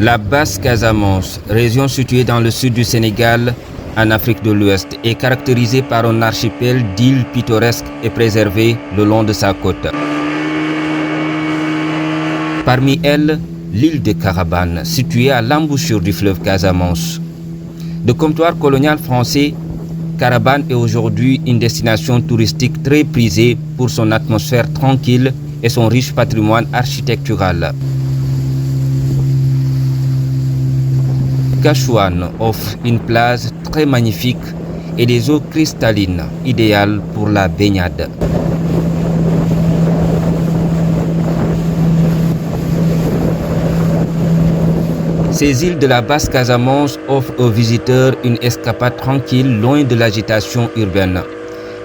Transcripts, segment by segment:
La Basse-Casamance, région située dans le sud du Sénégal, en Afrique de l'Ouest, est caractérisée par un archipel d'îles pittoresques et préservées le long de sa côte. Parmi elles, l'île de Carabane, située à l'embouchure du fleuve Casamance. De comptoir colonial français, Carabane est aujourd'hui une destination touristique très prisée pour son atmosphère tranquille et son riche patrimoine architectural. Cachouane offre une plage très magnifique et des eaux cristallines, idéales pour la baignade. Ces îles de la Basse-Casamance offrent aux visiteurs une escapade tranquille loin de l'agitation urbaine.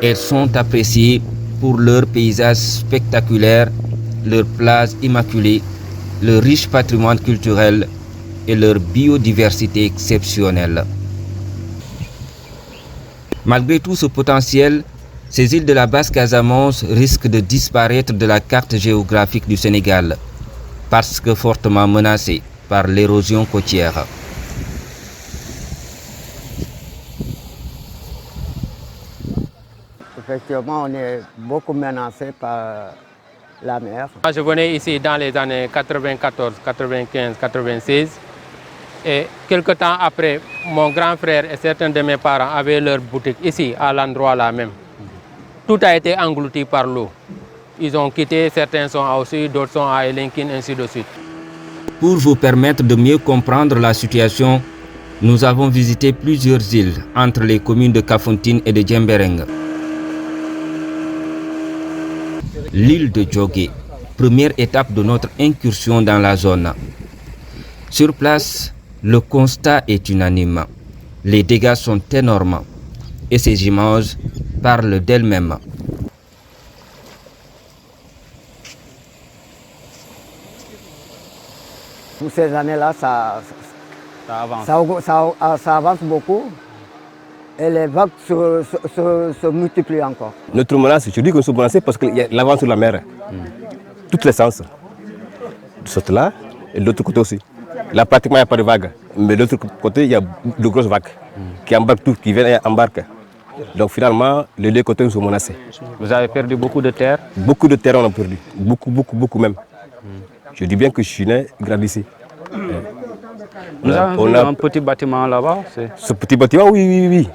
Elles sont appréciées pour leurs paysages spectaculaires, leurs plages immaculées, leur riche patrimoine culturel et leur biodiversité exceptionnelle. Malgré tout ce potentiel, ces îles de la Basse-Casamance risquent de disparaître de la carte géographique du Sénégal parce que fortement menacées par l'érosion côtière. Effectivement, on est beaucoup menacé par la mer. Je venais ici dans les années 94, 95, 96 et quelque temps après, mon grand frère et certains de mes parents avaient leur boutique ici, à l'endroit là même. Tout a été englouti par l'eau. Ils ont quitté, certains sont au sud, d'autres sont à Elenkin, ainsi de suite. Pour vous permettre de mieux comprendre la situation, nous avons visité plusieurs îles entre les communes de Kafountine et de Djembereng. L'île de Djogé, première étape de notre incursion dans la zone. Sur place, le constat est unanime. Les dégâts sont énormes et ces images parlent d'elles-mêmes. Toutes ces années-là, ça avance beaucoup et les vagues se multiplient encore. Notre menace, je dis que nous sommes menacés parce qu'il y a l'avance sur la mer. Toutes les sens. De ce côté-là et de l'autre côté aussi. Là, pratiquement, il n'y a pas de vagues. Mais de l'autre côté, il y a de grosses vagues qui embarquent tout, qui viennent et embarquent. Donc finalement, les deux côtés nous sont menacés. Vous avez perdu beaucoup de terre? Beaucoup de terre on a perdu. Beaucoup même. Je dis bien que je suis né, grandi ici. Nous avons vu un petit bâtiment là-bas. Ce petit bâtiment, oui.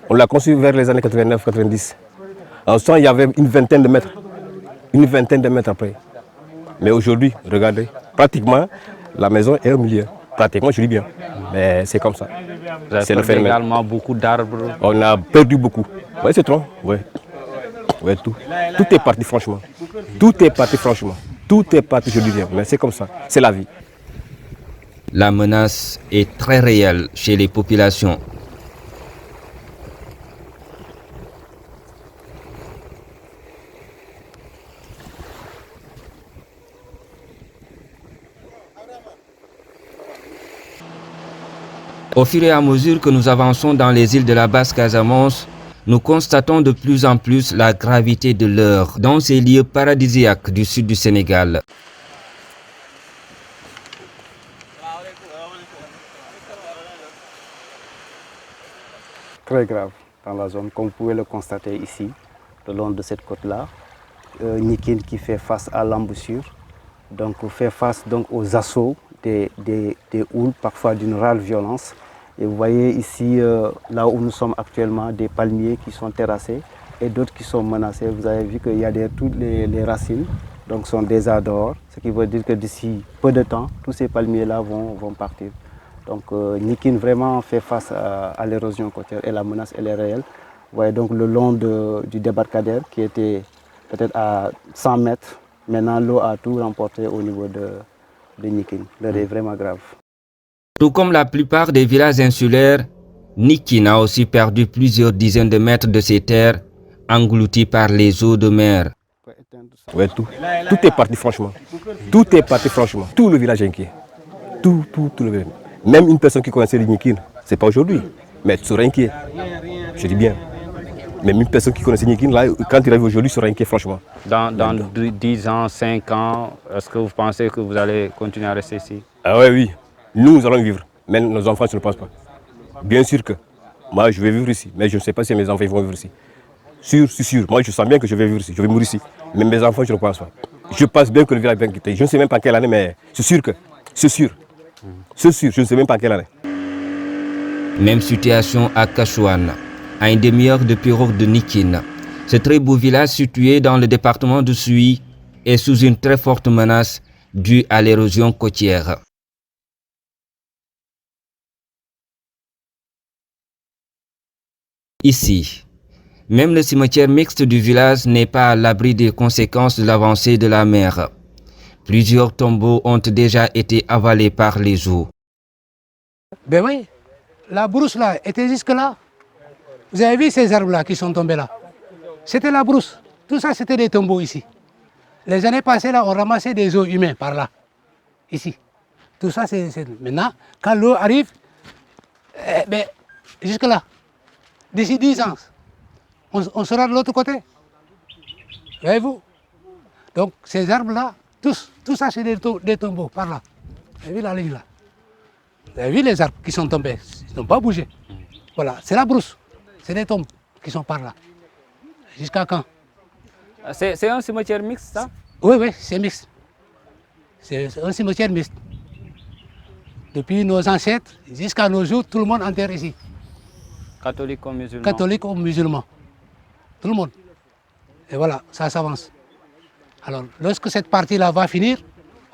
On l'a conçu vers les années 89-90. En ce temps, il y avait une vingtaine de mètres. Une vingtaine de mètres après. Mais aujourd'hui, regardez, pratiquement, la maison est au milieu. Pratiquement, je dis bien. Mais c'est comme ça. Vous avez perdu également beaucoup d'arbres. On a perdu beaucoup. Oui, c'est trop. Oui, tout. Tout est parti, franchement. Tout est parti, franchement. Tout est parti, je dis bien. Mais c'est comme ça. C'est la vie. La menace est très réelle chez les populations. Au fur et à mesure que nous avançons dans les îles de la Basse-Casamance, nous constatons de plus en plus la gravité de l'heure dans ces lieux paradisiaques du sud du Sénégal. Très grave dans la zone, comme vous pouvez le constater ici, le long de cette côte-là. Nikin qui fait face à l'embouchure, donc fait face donc aux assauts des houles, parfois d'une rare violence. Et vous voyez ici, là où nous sommes actuellement, des palmiers qui sont terrassés et d'autres qui sont menacés. Vous avez vu qu'il y a toutes les racines donc sont déjà dehors, ce qui veut dire que d'ici peu de temps, tous ces palmiers-là vont partir. Donc Nikin vraiment fait face à l'érosion côtière et la menace elle est réelle. Vous voyez donc le long du débarcadère qui était peut-être à 100 mètres, maintenant l'eau a tout remporté au niveau de Nikin. L'heure est vraiment grave. Tout comme la plupart des villages insulaires, Nikin a aussi perdu plusieurs dizaines de mètres de ses terres, englouties par les eaux de mer. Oui, tout est parti, franchement. Tout est parti, franchement. Tout le village est inquiet. Tout le village. Même une personne qui connaissait Nikin, ce n'est pas aujourd'hui, mais elle serait inquiet. Je dis bien. Même une personne qui connaissait Nikin, là, quand il arrive aujourd'hui, serait inquiet, franchement. Dans 10 ans, 5 ans, est-ce que vous pensez que vous allez continuer à rester ici? Ah oui. nous allons vivre, mais nos enfants, je ne pense pas. Bien sûr que moi, je vais vivre ici, mais je ne sais pas si mes enfants vont vivre ici. Sûr, c'est sûr. Moi, je sens bien que je vais vivre ici, je vais mourir ici. Mais mes enfants, je ne pense pas. Je pense bien que le village va quitter. Je ne sais même pas quelle année, mais c'est sûr que. C'est sûr. C'est sûr, je ne sais même pas quelle année. Même situation à Kachouane, à une demi-heure de pirogue de Nikine. Ce très beau village situé dans le département de Souy est sous une très forte menace due à l'érosion côtière. Ici, même le cimetière mixte du village n'est pas à l'abri des conséquences de l'avancée de la mer. Plusieurs tombeaux ont déjà été avalés par les eaux. Ben oui, la brousse là était jusque là. Vous avez vu ces arbres là qui sont tombés là? C'était la brousse. Tout ça c'était des tombeaux ici. Les années passées là, on ramassait des os humains par là, ici. Tout ça c'est... Maintenant, quand l'eau arrive, ben, jusque là, d'ici 10 ans, on sera de l'autre côté. Voyez-vous? Donc ces arbres là, tout ça c'est des tombeaux par là. Vous avez vu la ligne là? Vous avez vu les arbres qui sont tombés? Ils n'ont pas bougé. Voilà, c'est la brousse. C'est des tombes qui sont par là. Jusqu'à quand? C'est un cimetière mixte, ça? Oui, oui, c'est mixte. C'est un cimetière mixte. Depuis nos ancêtres jusqu'à nos jours, tout le monde enterre ici. Catholique ou musulman? Catholique ou musulman. Tout le monde. Et voilà, ça s'avance. Alors, lorsque cette partie-là va finir,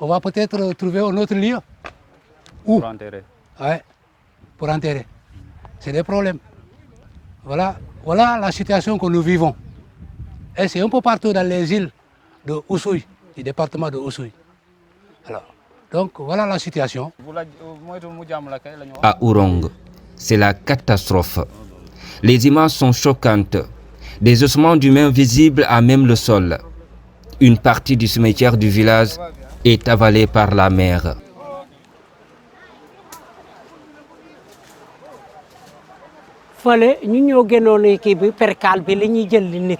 on va peut-être trouver un autre lieu. Où? Pour enterrer. Ouais, pour enterrer. C'est des problèmes. Voilà la situation que nous vivons. Et c'est un peu partout dans les îles de Oussouye, du département de Oussouye. Alors, donc voilà la situation. À Ourong, c'est la catastrophe. Les images sont choquantes. Des ossements d'humains visibles à même le sol. Une partie du cimetière du village est avalée par la mer.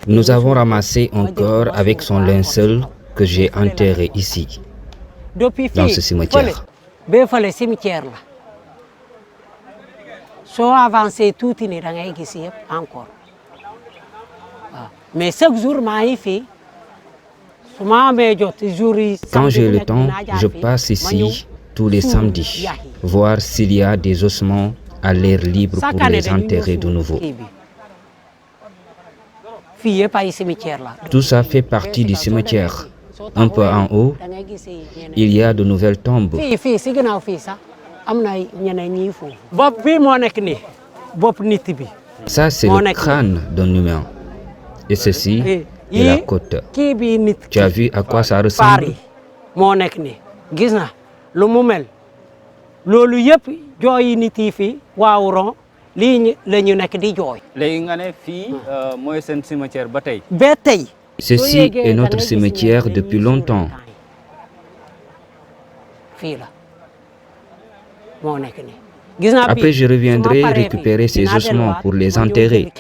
Nous avons ramassé un corps avec son linceul que j'ai enterré ici, dans ce cimetière. Mais chaque jour, quand j'ai le temps, je passe ici tous les samedis, voir s'il y a des ossements à l'air libre pour les enterrer de nouveau. Tout ça fait partie du cimetière. Un peu en haut, il y a de nouvelles tombes. Ça, c'est le crâne d'un humain. Et ceci est la côte. Tu as vu à quoi ça ressemble? Ceci est notre cimetière depuis longtemps. Après, je reviendrai récupérer ces ossements pour les enterrer.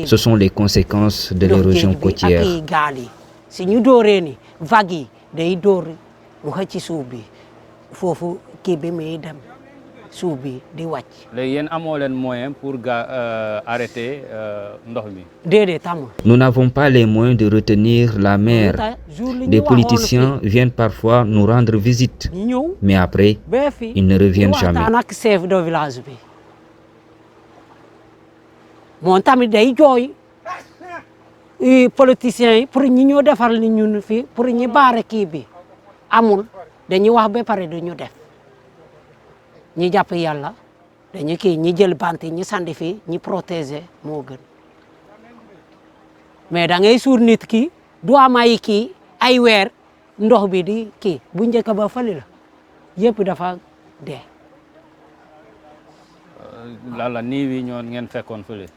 Ce sont les conséquences de l'érosion côtière. Nous n'avons pas les moyens de retenir la mer. Des politiciens viennent parfois nous rendre visite, mais après, ils ne reviennent jamais. Politiciens pour ñi defal ni ñun fi pour ñi baare kii bi amul dañuy wax ba pare duñu def ñi jàpp yàlla dañu kii ñi jël bant ñi sandi fi ñi protéger moo gën mais da ngay suur nit ki du am ay kii ay weer ndox bi di kii bu njëkk ba fali la yëpp dafa dee.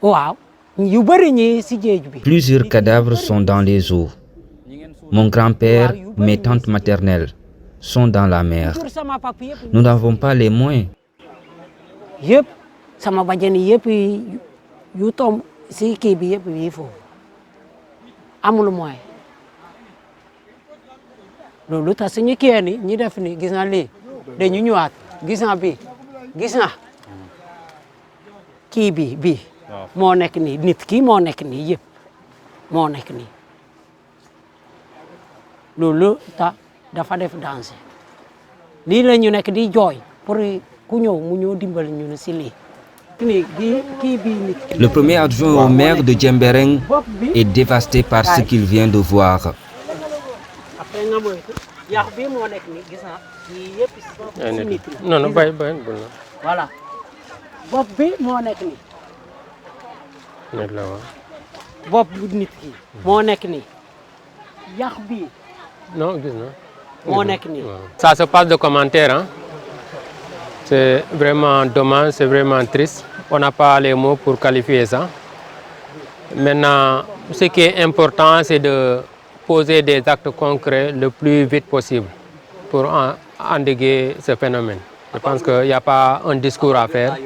Waaw. Plusieurs cadavres sont dans les eaux. Mon grand-père, mes tantes maternelles sont dans la mer. Toujours sama papa yëpp. Nous n'avons pas les moyens. Yëpp sama bajani yëpp yu tom si kii bi yëpp yi foofu amul moyen. Loolu tax suñu kii ni ñi def ni gis na lii dañu ñëwaat gis na bi gis na kii bi moo nekk nii nit ki moo nekk nii yëpp moo nekk nii loolu tax dafa def danger lii la ñu nekk di jooy pour ku ñëw mu ñëw dimbali ñu ne si lii. Le premier adjoint au maire de Djembereng est dévasté par ce qu'il vient de voir. Non, non, voilà. Bopp bi moo nekk nii. Nekk la waaw. Bopp bu nit ki moo nekk nii. Yax bi. Non, gis na. Moo nekk nii. Ça se passe de commentaires, hein. C'est vraiment dommage, c'est vraiment triste. On n'a pas les mots pour qualifier ça. Maintenant, ce qui est important, c'est de poser des actes concrets le plus vite possible pour endiguer ce phénomène. Je pense qu'il n'y a pas un discours à faire.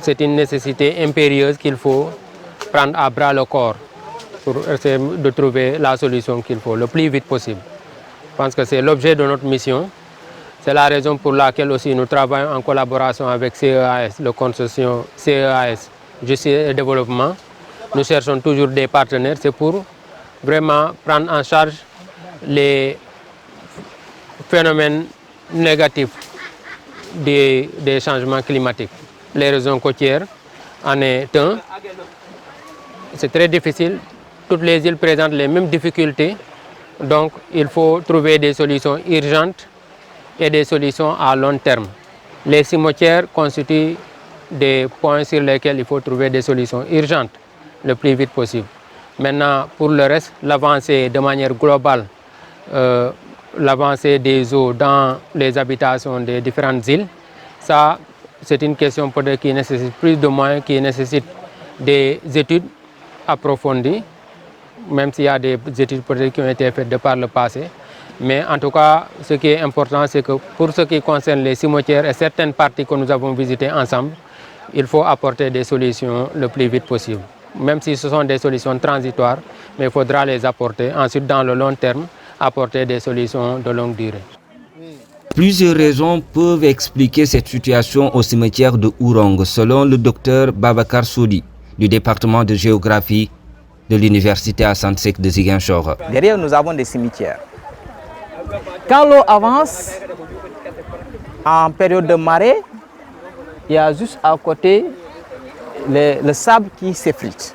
C'est une nécessité impérieuse qu'il faut prendre à bras le corps pour essayer de trouver la solution qu'il faut le plus vite possible. Je pense que c'est l'objet de notre mission. C'est la raison pour laquelle aussi nous travaillons en collaboration avec CEAS, le consortium CEAS, Justice et Développement. Nous cherchons toujours des partenaires, c'est pour vraiment prendre en charge les phénomènes négatifs des changements climatiques. Les régions côtières en est un. C'est très difficile. Toutes les îles présentent les mêmes difficultés. Donc il faut trouver des solutions urgentes et des solutions à long terme. Les cimetières constituent des points sur lesquels il faut trouver des solutions urgentes le plus vite possible. Maintenant, pour le reste, l'avancée de manière globale, l'avancée des eaux dans les habitations des différentes îles, ça, c'est une question peut-être qui nécessite plus de moyens, qui nécessite des études approfondies, même s'il y a des études peut-être qui ont été faites de par le passé. Mais en tout cas, ce qui est important, c'est que pour ce qui concerne les cimetières et certaines parties que nous avons visitées ensemble, il faut apporter des solutions le plus vite possible. Même si ce sont des solutions transitoires, mais il faudra les apporter. Ensuite, dans le long terme, apporter des solutions de longue durée. Plusieurs raisons peuvent expliquer cette situation au cimetière de Ourong, selon le docteur Babacar Soudi, du département de géographie de l'université Assane Seck de Ziguinchor. Derrière, nous avons des cimetières. Quand l'eau avance, en période de marée, il y a juste à côté le sable qui s'effrite,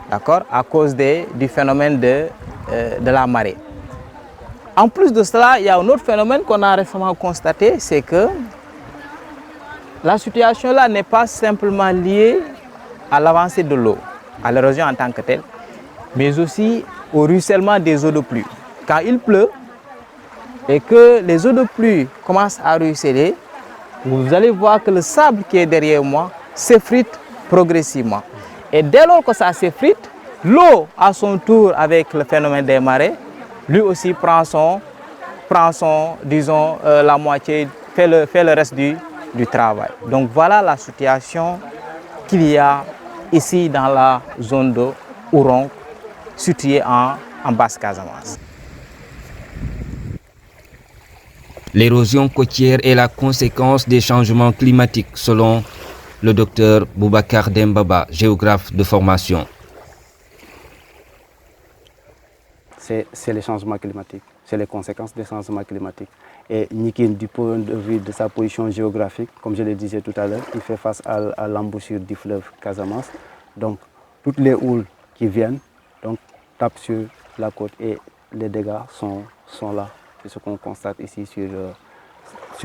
d'accord, à cause du phénomène de la marée. En plus de cela, il y a un autre phénomène qu'on a récemment constaté, c'est que la situation là n'est pas simplement liée à l'avancée de l'eau, à l'érosion en tant que telle, mais aussi au ruissellement des eaux de pluie. Quand il pleut, et que les eaux de pluie commencent à ruisseler, vous allez voir que le sable qui est derrière moi s'effrite progressivement. Et dès lors que ça s'effrite, l'eau à son tour avec le phénomène des marées, lui aussi prend disons, la moitié, fait le reste du travail. Donc voilà la situation qu'il y a ici dans la zone de Ourong, située en Basse-Casamance. L'érosion côtière est la conséquence des changements climatiques, selon le docteur Boubacar Dembaba, géographe de formation. C'est les changements climatiques, c'est les conséquences des changements climatiques. Et Nikin, du point de vue de sa position géographique, comme je le disais tout à l'heure, il fait face à l'embouchure du fleuve Casamance. Donc, toutes les houles qui viennent donc, tapent sur la côte et les dégâts sont là. C'est ce qu'on constate ici sur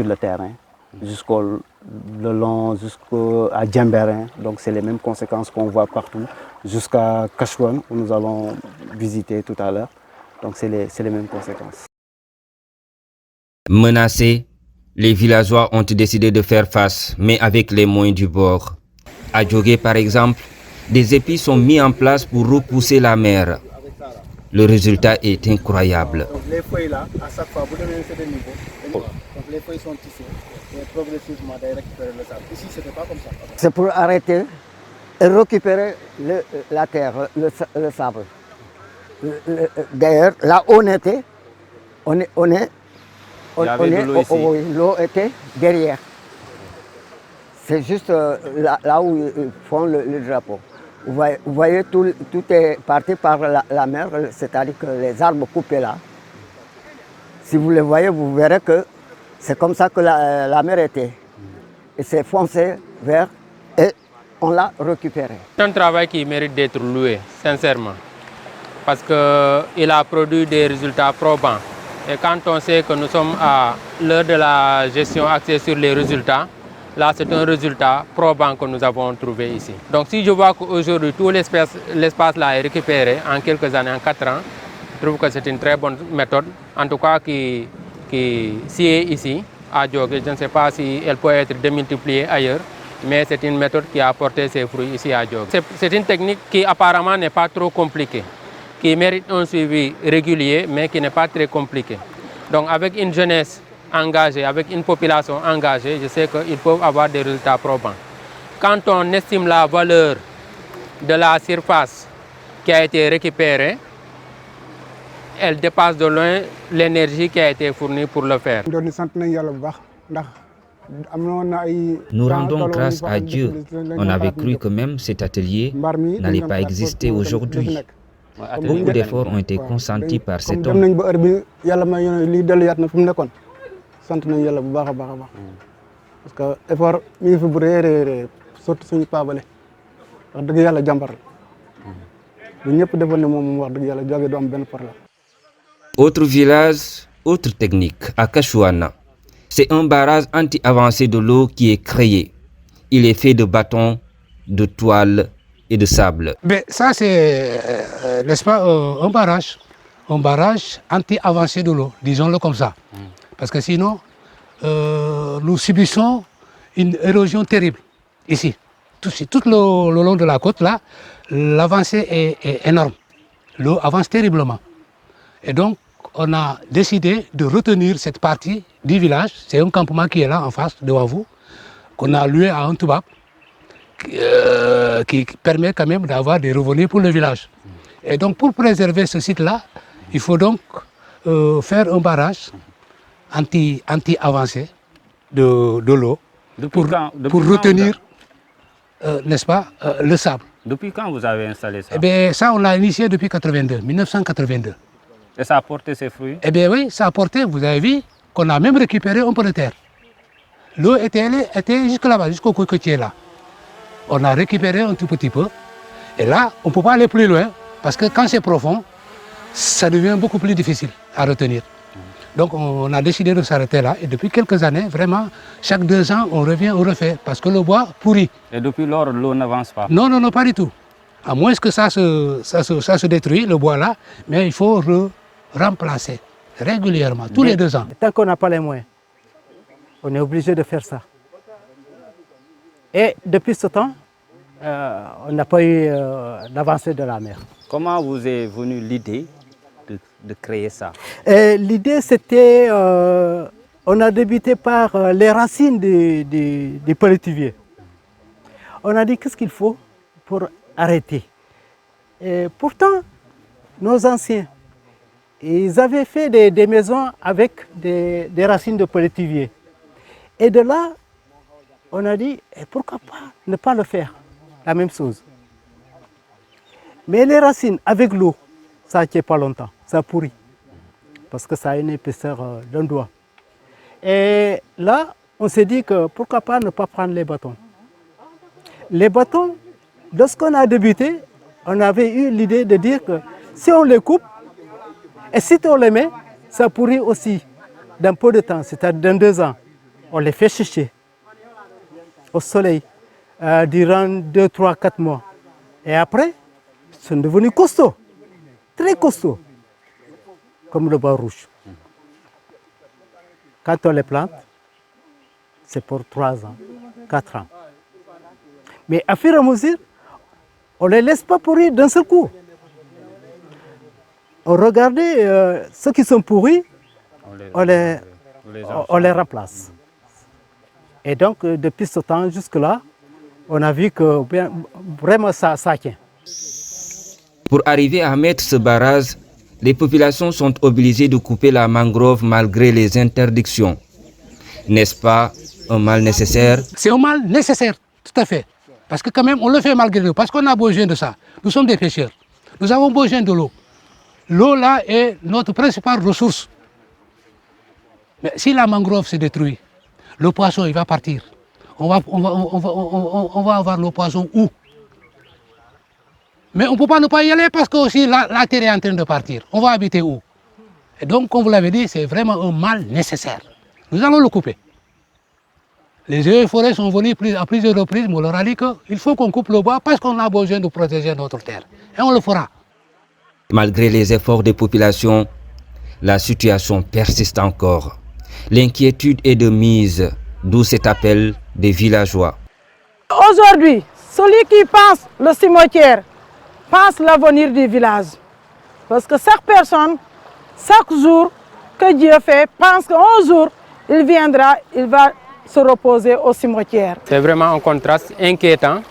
le terrain, jusqu'à Djembereng. Donc c'est les mêmes conséquences qu'on voit partout, jusqu'à Kachouan, où nous allons visiter tout à l'heure. Donc c'est les mêmes conséquences. Menacés, les villageois ont décidé de faire face, mais avec les moyens du bord. À Djogé, par exemple, des épis sont mis en place pour repousser la mer. Le résultat est incroyable. Donc les feuilles là, à chaque fois, vous donnez un certain niveau. Donc les feuilles sont tissées et progressivement d'aller récupérer le sable. Ici, ce n'était pas comme ça. C'est pour arrêter et récupérer la terre, le sable. D'ailleurs, là où on était, l'eau était derrière. C'est juste là où ils font le drapeau. Vous voyez, tout est parti par la mer, c'est-à-dire que les arbres coupés là. Si vous les voyez, vous verrez que c'est comme ça que la mer était. Et c'est foncé vers et on l'a récupéré. C'est un travail qui mérite d'être loué, sincèrement. Parce qu'il a produit des résultats probants. Et quand on sait que nous sommes à l'heure de la gestion axée sur les résultats, là c'est un résultat probant que nous avons trouvé ici. Donc si je vois qu'aujourd'hui tout l'espace là est récupéré en quelques années, en 4 ans, je trouve que c'est une très bonne méthode. En tout cas qui est ici à Diogué. Je ne sais pas si elle peut être démultipliée ailleurs, mais c'est une méthode qui a porté ses fruits ici à Diogué. C'est une technique qui apparemment n'est pas trop compliquée, qui mérite un suivi régulier, mais qui n'est pas très compliqué. Donc avec une jeunesse engagée, avec une population engagée, je sais qu'ils peuvent avoir des résultats probants. Quand on estime la valeur de la surface qui a été récupérée, elle dépasse de loin l'énergie qui a été fournie pour le faire. Nous rendons grâce à Dieu. On avait cru que même cet atelier n'allait pas exister aujourd'hui. Beaucoup d'efforts ont été consentis par cet homme. Autre village, autre technique, à Kachouana. C'est un barrage anti-avancé de l'eau qui est créé. Il est fait de bâtons, de toiles et de sable. Mais ça, c'est, n'est-ce pas, un barrage anti-avancé de l'eau, disons-le comme ça. Parce que sinon, nous subissons une érosion terrible ici. Tout le long de la côte, là, l'avancée est énorme. L'eau avance terriblement. Et donc, on a décidé de retenir cette partie du village. C'est un campement qui est là, en face, devant vous, qu'on a loué à un toubab, qui permet quand même d'avoir des revenus pour le village. Et donc, pour préserver ce site-là, il faut donc faire un barrage anti-avancé de l'eau pour retenir, n'est-ce pas, le sable. Depuis quand vous avez installé ça? Eh bien, ça, on l'a initié depuis 1982. Et ça a porté ses fruits? Eh bien oui, ça a porté, vous avez vu, qu'on a même récupéré un peu de terre. L'eau était jusque là-bas, jusqu'au cocotier là. On a récupéré un tout petit peu. Et là, on ne peut pas aller plus loin, parce que quand c'est profond, ça devient beaucoup plus difficile à retenir. Donc on a décidé de s'arrêter là. Et depuis quelques années, vraiment, chaque 2 ans, on revient, on refait, parce que le bois pourrit. Et depuis lors, l'eau n'avance pas? Non, non, non, pas du tout. À moins que ça se détruit, le bois là, mais il faut remplacer régulièrement, tous les 2 ans. Tant qu'on n'a pas les moyens, on est obligé de faire ça. Et depuis ce temps, on n'a pas eu d'avancée de la mer. Comment vous est venue l'idée de créer ça? L'idée, c'était, on a débuté par les racines du palétuvier. On a dit qu'est-ce qu'il faut pour arrêter. Et pourtant, nos anciens, ils avaient fait des maisons avec des racines de palétuvier. Et de là, on a dit, pourquoi pas ne pas le faire, la même chose. Mais les racines, avec l'eau, ça ne tient pas longtemps, ça pourrit, parce que ça a une épaisseur d'un doigt. Et là, on s'est dit que pourquoi pas ne pas prendre les bâtons. Les bâtons, lorsqu'on a débuté, on avait eu l'idée de dire que si on les coupe, et si on les met, ça pourrit aussi dans peu de temps, c'est-à-dire dans 2 ans. On les fait sécher au soleil durant 2, 3, 4 mois. Et après, ils sont devenus costauds, très costauds, comme le bois rouge. Quand on les plante, c'est pour 3 ans, 4 ans. Mais à fur et à mesure, on ne les laisse pas pourrir d'un seul coup. on regardait ceux qui sont pourris, on les remplace. Et donc, depuis ce temps jusque-là, on a vu que vraiment ça tient. Pour arriver à mettre ce barrage, les populations sont obligées de couper la mangrove malgré les interdictions. N'est-ce pas un mal nécessaire? C'est un mal nécessaire, tout à fait. Parce que quand même, on le fait malgré nous, parce qu'on a besoin de ça. Nous sommes des pêcheurs. Nous avons besoin de l'eau. L'eau, là, est notre principale ressource. Mais si la mangrove se détruit, le poisson, il va partir. On va avoir le poisson où? Mais on ne peut pas ne pas y aller parce que aussi la terre est en train de partir. On va habiter où? Et donc, comme vous l'avez dit, c'est vraiment un mal nécessaire. Nous allons le couper. Les eaux et forêts sont venus à plusieurs reprises, mais on leur a dit qu'il faut qu'on coupe le bois parce qu'on a besoin de protéger notre terre. Et on le fera. Malgré les efforts des populations, la situation persiste encore. L'inquiétude est de mise, d'où cet appel des villageois. Aujourd'hui, celui qui pense le cimetière, pense l'avenir du village. Parce que chaque personne, chaque jour que Dieu fait, pense qu'un jour, il viendra, il va se reposer au cimetière. C'est vraiment un contraste inquiétant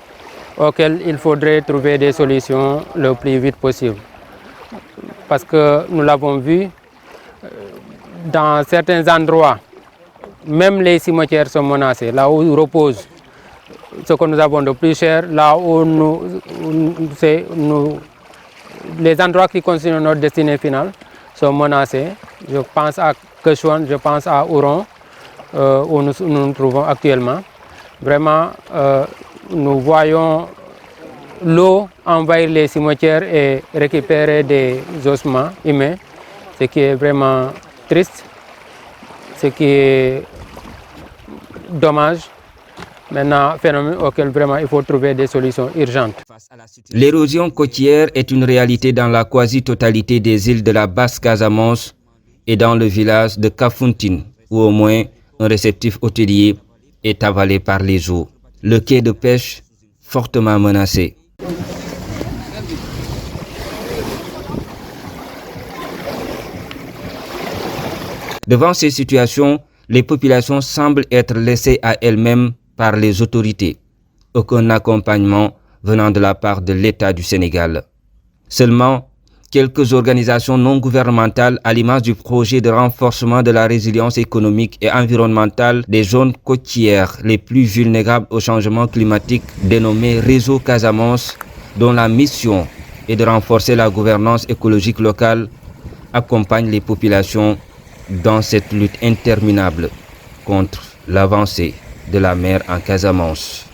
auquel il faudrait trouver des solutions le plus vite possible. Parce que nous l'avons vu, dans certains endroits, même les cimetières sont menacés, là où reposent ce que nous avons de plus cher, là où les endroits qui constituent notre destinée finale sont menacés. Je pense à Kechouan, je pense à Ouron, où nous nous trouvons actuellement. Vraiment, nous voyons l'eau envahir les cimetières et récupérer des ossements humains, ce qui est vraiment triste, ce qui est dommage. Maintenant, phénomène auquel vraiment il faut trouver des solutions urgentes. L'érosion côtière est une réalité dans la quasi-totalité des îles de la Basse-Casamance et dans le village de Kafountine, où au moins un réceptif hôtelier est avalé par les eaux. Le quai de pêche fortement menacé. Devant ces situations, les populations semblent être laissées à elles-mêmes par les autorités. Aucun accompagnement venant de la part de l'État du Sénégal. Seulement, quelques organisations non gouvernementales à l'image du projet de renforcement de la résilience économique et environnementale des zones côtières les plus vulnérables au changement climatique dénommé Réseau Casamance, dont la mission est de renforcer la gouvernance écologique locale, accompagnent les populations dans cette lutte interminable contre l'avancée de la mer en Casamance.